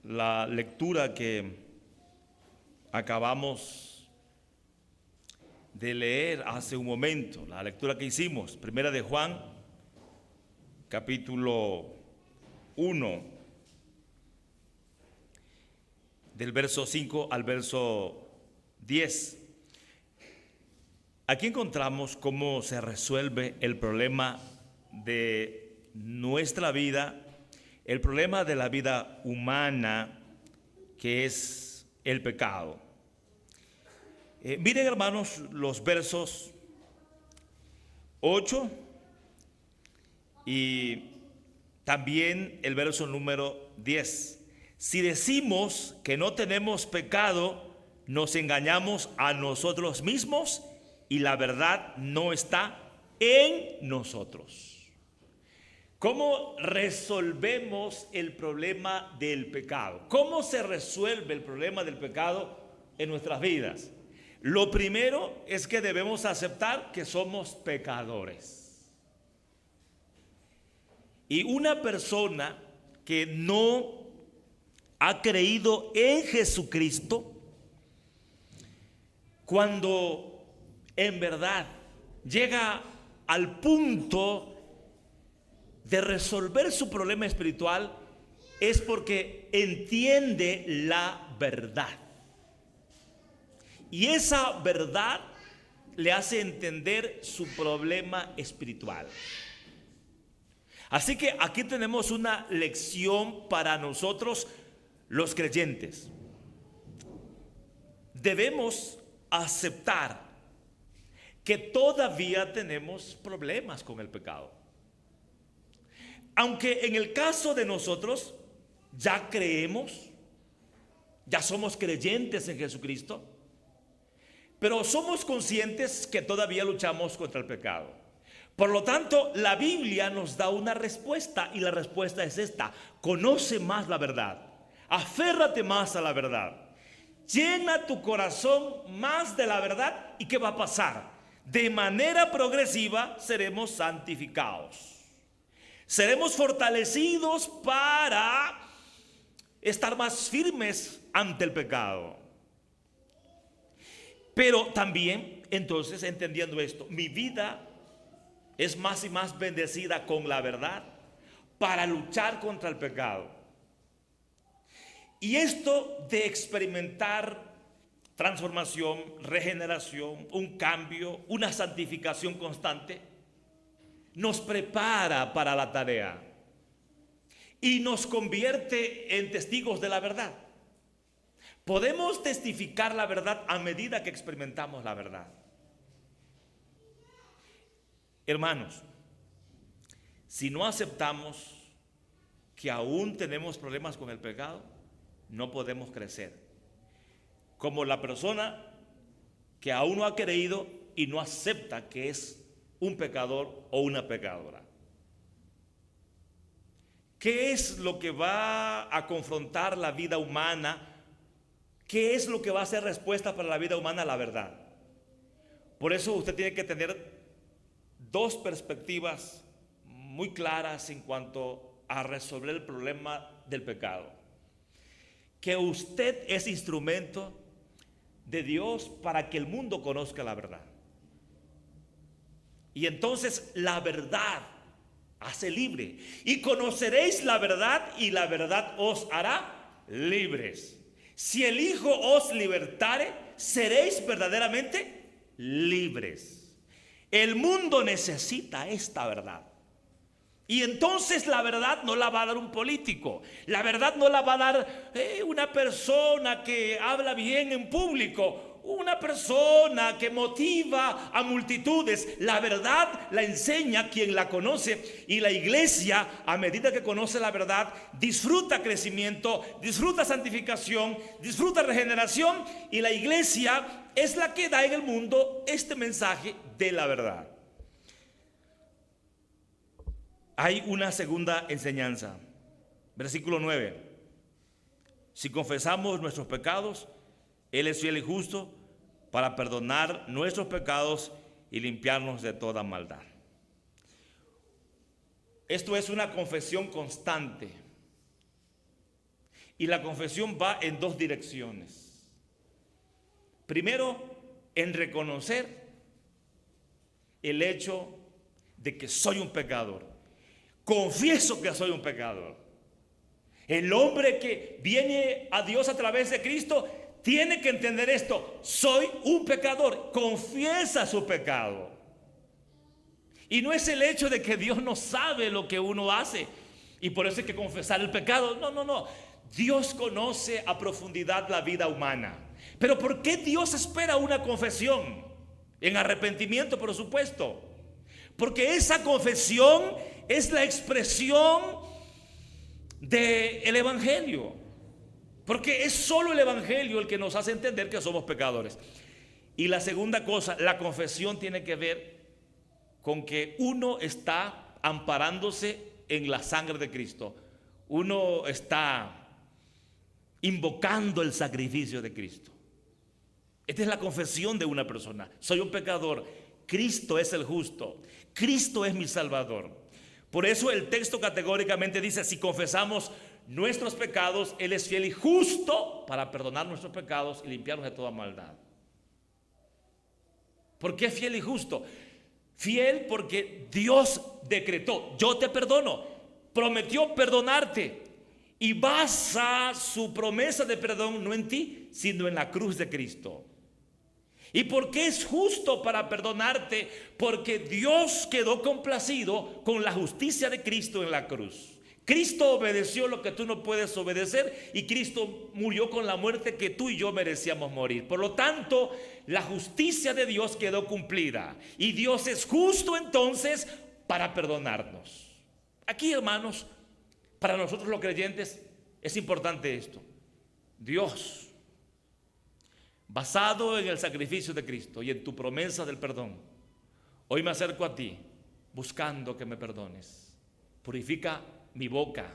La lectura que acabamos de leer hace un momento, la lectura que hicimos, Primera de Juan, capítulo 1, del verso 5 al verso 10. Aquí encontramos cómo se resuelve el problema de nuestra vida, el problema de la vida humana, que es el pecado. Miren, hermanos, los versos 8 y también el verso número 10. Si decimos que no tenemos pecado, nos engañamos a nosotros mismos y la verdad no está en nosotros. ¿Cómo resolvemos el problema del pecado? ¿Cómo se resuelve el problema del pecado en nuestras vidas? Lo primero es que debemos aceptar que somos pecadores. Y una persona que no ha creído en Jesucristo, cuando en verdad llega al punto de resolver su problema espiritual, es porque entiende la verdad. Y esa verdad le hace entender su problema espiritual. Así que aquí tenemos una lección para nosotros los creyentes. Debemos aceptar que todavía tenemos problemas con el pecado. Aunque en el caso de nosotros ya creemos, ya somos creyentes en Jesucristo, pero somos conscientes que todavía luchamos contra el pecado. Por lo tanto, la Biblia nos da una respuesta y la respuesta es esta: conoce más la verdad, aférrate más a la verdad, llena tu corazón más de la verdad. ¿Y qué va a pasar? De manera progresiva seremos santificados. Seremos fortalecidos para estar más firmes ante el pecado. Pero también, entonces, entendiendo esto, mi vida es más y más bendecida con la verdad para luchar contra el pecado. Y esto de experimentar transformación, regeneración, un cambio, una santificación constante, nos prepara para la tarea y nos convierte en testigos de la verdad. Podemos testificar la verdad a medida que experimentamos la verdad. Hermanos, si no aceptamos que aún tenemos problemas con el pecado, no podemos crecer. Como la persona que aún no ha creído y no acepta que es un pecador o una pecadora. ¿Qué es lo que va a confrontar la vida humana? ¿Qué es lo que va a ser respuesta para la vida humana? La verdad. Por eso usted tiene que tener dos perspectivas muy claras en cuanto a resolver el problema del pecado. Que usted es instrumento de Dios para que el mundo conozca la verdad. Y entonces la verdad hace libre. Y conoceréis la verdad y la verdad os hará libres. Si el Hijo os libertare, seréis verdaderamente libres. El mundo necesita esta verdad. Y entonces la verdad no la va a dar un político. La verdad no la va a dar una persona que habla bien en público. Una persona que motiva a multitudes. La verdad la enseña quien la conoce. Y la iglesia, a medida que conoce la verdad, disfruta crecimiento, disfruta santificación, disfruta regeneración. Y la iglesia es la que da en el mundo este mensaje de la verdad. Hay una segunda enseñanza. Versículo 9. Si confesamos nuestros pecados, Él es fiel y justo para perdonar nuestros pecados y limpiarnos de toda maldad. Esto es una confesión constante. Y la confesión va en dos direcciones. Primero, en reconocer el hecho de que soy un pecador. Confieso que soy un pecador. El hombre que viene a Dios a través de Cristo tiene que entender esto. Soy un pecador. Confiesa su pecado. Y no es el hecho de que Dios no sabe lo que uno hace y por eso hay que confesar el pecado. No. Dios conoce a profundidad la vida humana. Pero ¿por qué Dios espera una confesión? En arrepentimiento, por supuesto. Porque esa confesión es la expresión del Evangelio. Porque es solo el Evangelio el que nos hace entender que somos pecadores. Y la segunda cosa, la confesión tiene que ver con que uno está amparándose en la sangre de Cristo. Uno está invocando el sacrificio de Cristo. Esta es la confesión de una persona. Soy un pecador. Cristo es el justo. Cristo es mi Salvador. Por eso el texto categóricamente dice, si confesamos nuestros pecados, Él es fiel y justo para perdonar nuestros pecados y limpiarnos de toda maldad. ¿Por qué fiel y justo? Fiel porque Dios decretó, yo te perdono, prometió perdonarte y basa su promesa de perdón no en ti, sino en la cruz de Cristo. ¿Y por qué es justo para perdonarte? Porque Dios quedó complacido con la justicia de Cristo en la cruz. Cristo obedeció lo que tú no puedes obedecer y Cristo murió con la muerte que tú y yo merecíamos morir. Por lo tanto, la justicia de Dios quedó cumplida y Dios es justo entonces para perdonarnos. Aquí, hermanos, para nosotros los creyentes es importante esto. Dios, basado en el sacrificio de Cristo y en tu promesa del perdón, hoy me acerco a ti buscando que me perdones. Purifica mi boca,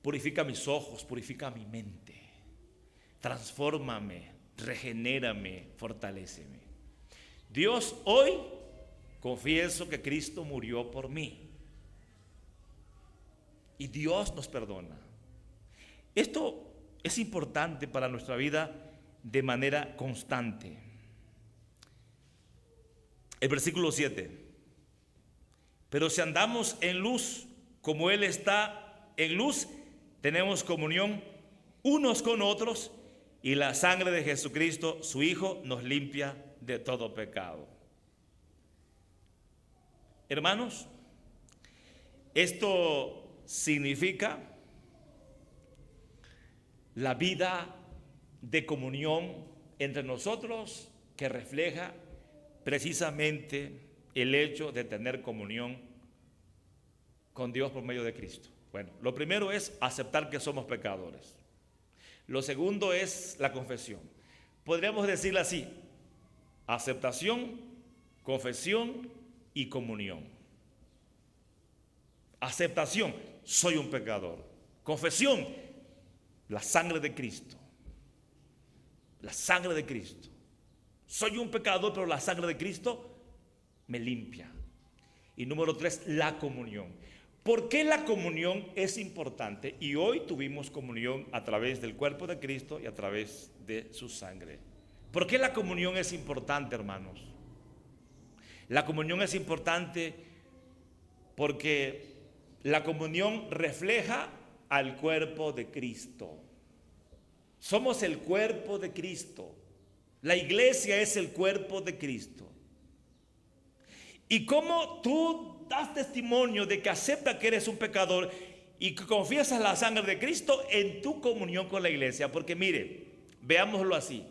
purifica mis ojos, purifica mi mente, transfórmame, regenérame, fortaléceme. Dios, hoy confieso que Cristo murió por mí y Dios nos perdona. Esto es importante para nuestra vida de manera constante. El versículo 7. Pero si andamos en luz, como Él está en luz, tenemos comunión unos con otros y la sangre de Jesucristo, su Hijo, nos limpia de todo pecado. Hermanos, esto significa la vida de comunión entre nosotros que refleja precisamente el hecho de tener comunión con Dios por medio de Cristo. Bueno, lo primero es aceptar que somos pecadores. Lo segundo es la confesión. Podríamos decirlo así: aceptación, confesión y comunión. Aceptación, soy un pecador. Confesión, la sangre de Cristo. La sangre de Cristo. Soy un pecador, pero la sangre de Cristo me limpia. Y número 3, la comunión. ¿Por qué la comunión es importante? Y hoy tuvimos comunión a través del cuerpo de Cristo y a través de su sangre. ¿Por qué la comunión es importante, hermanos? La comunión es importante porque la comunión refleja al cuerpo de Cristo. Somos el cuerpo de Cristo. La iglesia es el cuerpo de Cristo. Y como tú das testimonio de que aceptas que eres un pecador y que confiesas la sangre de Cristo en tu comunión con la iglesia. Porque mire, veámoslo así.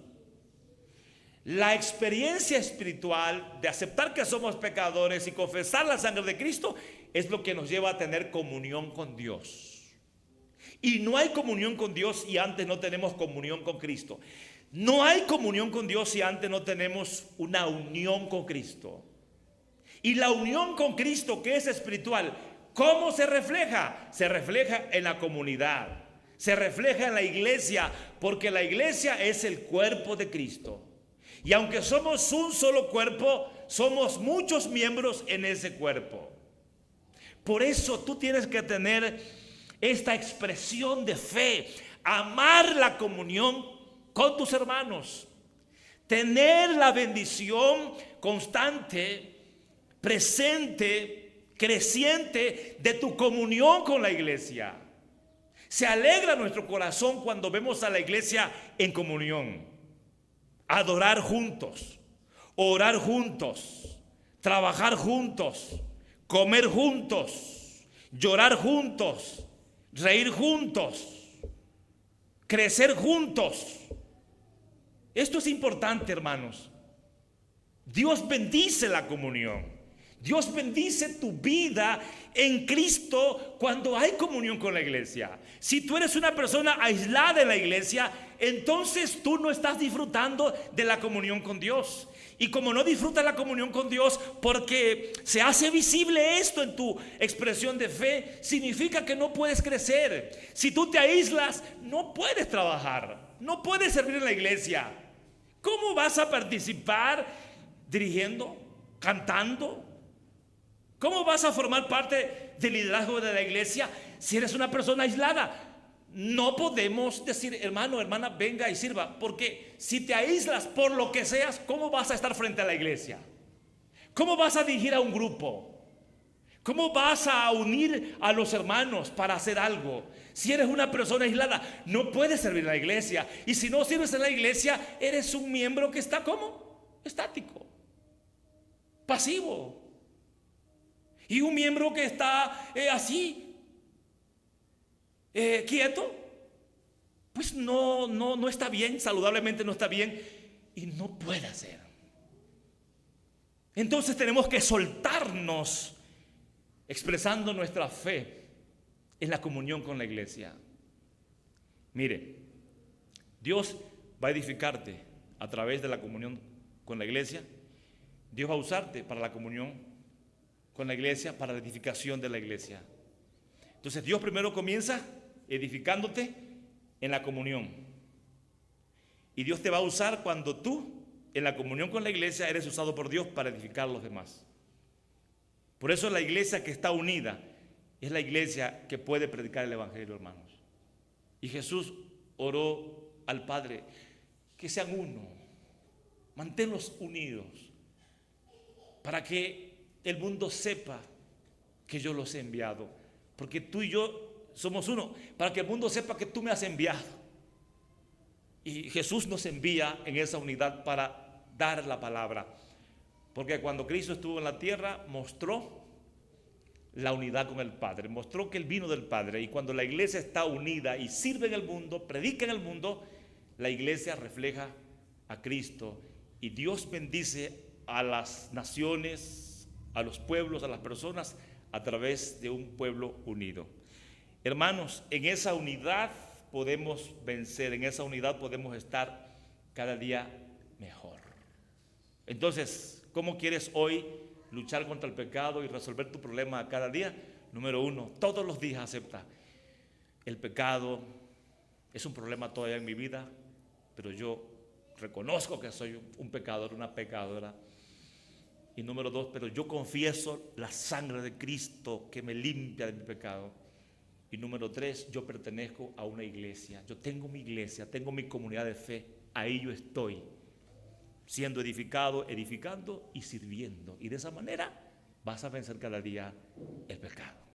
La experiencia espiritual de aceptar que somos pecadores y confesar la sangre de Cristo es lo que nos lleva a tener comunión con Dios. Y no hay comunión con Dios si antes no tenemos comunión con Cristo. No hay comunión con Dios si antes no tenemos una unión con Cristo. Y la unión con Cristo, que es espiritual, ¿cómo se refleja? Se refleja en la comunidad, se refleja en la iglesia, porque la iglesia es el cuerpo de Cristo. Y aunque somos un solo cuerpo, somos muchos miembros en ese cuerpo. Por eso tú tienes que tener esta expresión de fe, amar la comunión con tus hermanos, tener la bendición constante, presente, creciente de tu comunión con la iglesia. Se alegra nuestro corazón cuando vemos a la iglesia en comunión, adorar juntos, orar juntos, trabajar juntos, comer juntos, llorar juntos, reír juntos, crecer juntos. Esto es importante, hermanos. Dios bendice la comunión. Dios bendice tu vida en Cristo cuando hay comunión con la iglesia. Si tú eres una persona aislada en la iglesia, entonces tú no estás disfrutando de la comunión con Dios. Y como no disfrutas la comunión con Dios porque se hace visible esto en tu expresión de fe, significa que no puedes crecer. Si tú te aíslas, no puedes trabajar, no puedes servir en la iglesia. ¿Cómo vas a participar dirigiendo, cantando? ¿Cómo vas a formar parte del liderazgo de la iglesia si eres una persona aislada? No podemos decir, hermano, hermana, venga y sirva, porque si te aíslas por lo que seas, ¿cómo vas a estar frente a la iglesia? ¿Cómo vas a dirigir a un grupo? ¿Cómo vas a unir a los hermanos para hacer algo? Si eres una persona aislada, no puedes servir en la iglesia. Y si no sirves en la iglesia, eres un miembro que está ¿cómo? Estático, pasivo. Y un miembro que está así, quieto, pues no está bien, saludablemente no está bien y no puede hacer. Entonces tenemos que soltarnos expresando nuestra fe en la comunión con la iglesia. Mire, Dios va a edificarte a través de la comunión con la iglesia. Dios va a usarte para la comunión con la iglesia, para la edificación de la iglesia. Entonces Dios primero comienza edificándote en la comunión. Y Dios te va a usar cuando tú, en la comunión con la iglesia, eres usado por Dios para edificar a los demás. Por eso la iglesia que está unida es la iglesia que puede predicar el evangelio, hermanos. Y Jesús oró al Padre, que sean uno, manténlos unidos, para que el mundo sepa que yo los he enviado, porque tú y yo somos uno, para que el mundo sepa que tú me has enviado. Y Jesús nos envía en esa unidad para dar la palabra, porque cuando Cristo estuvo en la tierra mostró la unidad con el Padre, mostró que Él vino del Padre. Y cuando la iglesia está unida y sirve en el mundo, predica en el mundo, la iglesia refleja a Cristo. Y Dios bendice a las naciones, a los pueblos, a las personas, a través de un pueblo unido. Hermanos, en esa unidad podemos vencer, en esa unidad podemos estar cada día mejor. Entonces, ¿cómo quieres hoy luchar contra el pecado y resolver tu problema cada día? Número uno, todos los días acepta: el pecado es un problema todavía en mi vida, pero yo reconozco que soy un pecador, una pecadora. Y número dos, pero yo confieso la sangre de Cristo que me limpia de mi pecado. Y número tres, yo pertenezco a una iglesia. Yo tengo mi iglesia, tengo mi comunidad de fe. Ahí yo estoy, siendo edificado, edificando y sirviendo. Y de esa manera vas a vencer cada día el pecado.